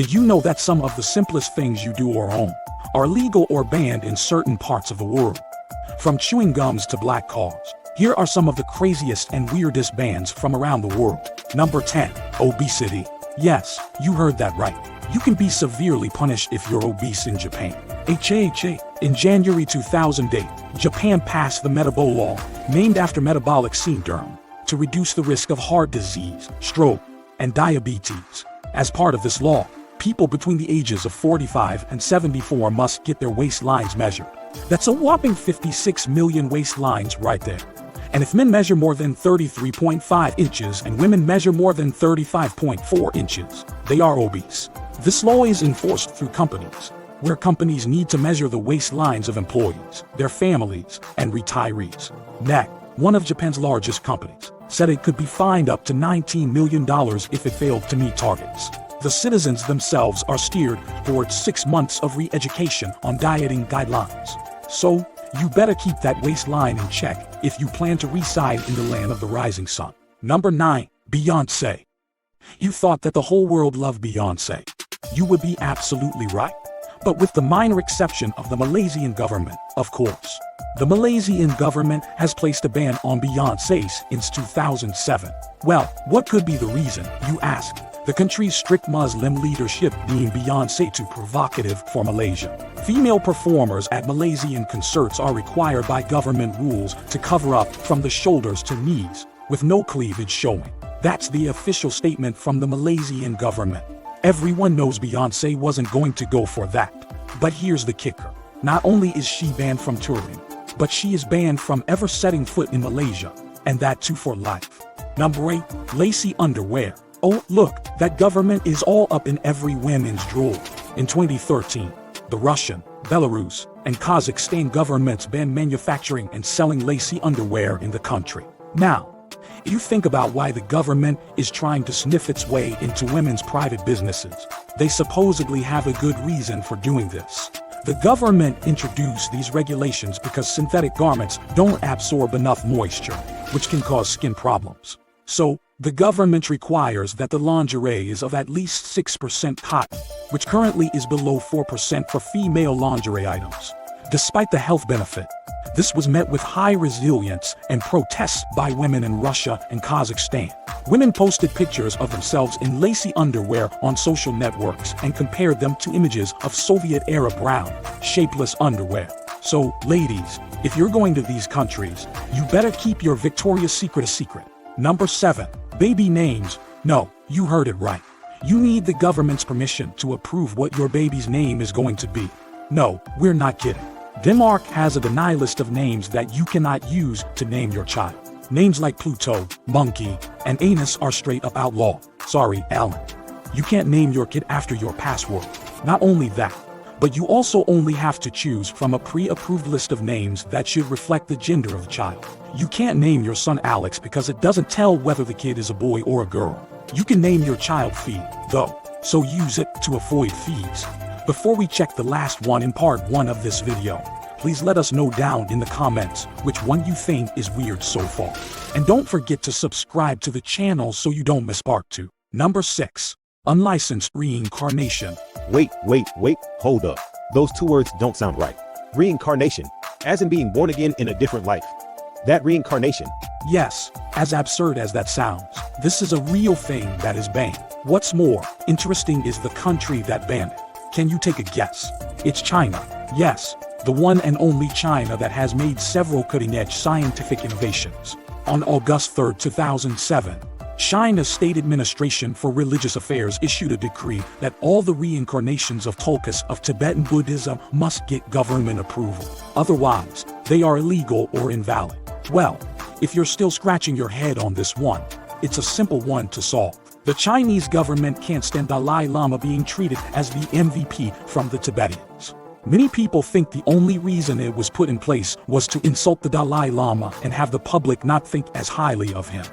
Did you know that some of the simplest things you do or own are illegal or banned in certain parts of the world? From chewing gums to black cars, here are some of the craziest and weirdest bans from around the world. Number 10. Obesity. Yes, you heard that right. You can be severely punished if you're obese in Japan. In January 2008, Japan passed the Metabol Law, named after metabolic syndrome, to reduce the risk of heart disease, stroke, and diabetes. As part of this law, people between the ages of 45 and 74 must get their waistlines measured. That's a whopping 56 million waistlines right there. And if men measure more than 33.5 inches and women measure more than 35.4 inches, they are obese. This law is enforced through companies, where companies need to measure the waistlines of employees, their families, and retirees. NEC, one of Japan's largest companies, said it could be fined up to $19 million if it failed to meet targets. The citizens themselves are steered towards 6 months of re-education on dieting guidelines. So, you better keep that waistline in check if you plan to reside in the land of the rising sun. Number 9. Beyoncé. You thought that the whole world loved Beyoncé. You would be absolutely right. But with the minor exception of the Malaysian government, of course. The Malaysian government has placed a ban on Beyoncé since 2007. Well, what could be the reason, you ask? The country's strict Muslim leadership deemed Beyoncé too provocative for Malaysia. Female performers at Malaysian concerts are required by government rules to cover up from the shoulders to knees, with no cleavage showing. That's the official statement from the Malaysian government. Everyone knows Beyoncé wasn't going to go for that. But here's the kicker. Not only is she banned from touring, but she is banned from ever setting foot in Malaysia, and that too for life. Number 8. Lacy underwear. Oh, look, that government is all up in every women's drawer. In 2013, the Russian, Belarus, and Kazakhstan governments banned manufacturing and selling lacy underwear in the country. Now, you think about why the government is trying to sniff its way into women's private businesses. They supposedly have a good reason for doing this. The government introduced these regulations because synthetic garments don't absorb enough moisture, which can cause skin problems. So, the government requires that the lingerie is of at least 6% cotton, which currently is below 4% for female lingerie items. Despite the health benefit, this was met with high resilience and protests by women in Russia and Kazakhstan. Women posted pictures of themselves in lacy underwear on social networks and compared them to images of Soviet-era brown, shapeless underwear. So, ladies, if you're going to these countries, you better keep your Victoria's Secret a secret. Number 7. Baby names. No, you heard it right. You need the government's permission to approve what your baby's name is going to be. No, we're not kidding. Denmark has a deny list of names that you cannot use to name your child. Names like Pluto, Monkey, and Anus are straight up outlawed. Sorry, Alan. You can't name your kid after your password. Not only that, but you also only have to choose from a pre-approved list of names that should reflect the gender of the child. You can't name your son Alex because it doesn't tell whether the kid is a boy or a girl. You can name your child Fee, though, so use it to avoid fees. Before we check the last one in part 1 of this video, please let us know down in the comments which one you think is weird so far. And don't forget to subscribe to the channel so you don't miss part 2. Number 6. Unlicensed reincarnation. Wait, hold up. Those two words don't sound right. Reincarnation, as in being born again in a different life. That reincarnation. Yes, as absurd as that sounds, this is a real thing that is banned. What's more interesting is the country that banned it. Can you take a guess? It's China. Yes, the one and only China that has made several cutting-edge scientific innovations. On August 3, 2007, China's State Administration for Religious Affairs issued a decree that all the reincarnations of tulkus of Tibetan Buddhism must get government approval. Otherwise, they are illegal or invalid. Well, if you're still scratching your head on this one, it's a simple one to solve. The Chinese government can't stand Dalai Lama being treated as the MVP from the Tibetans. Many people think the only reason it was put in place was to insult the Dalai Lama and have the public not think as highly of him.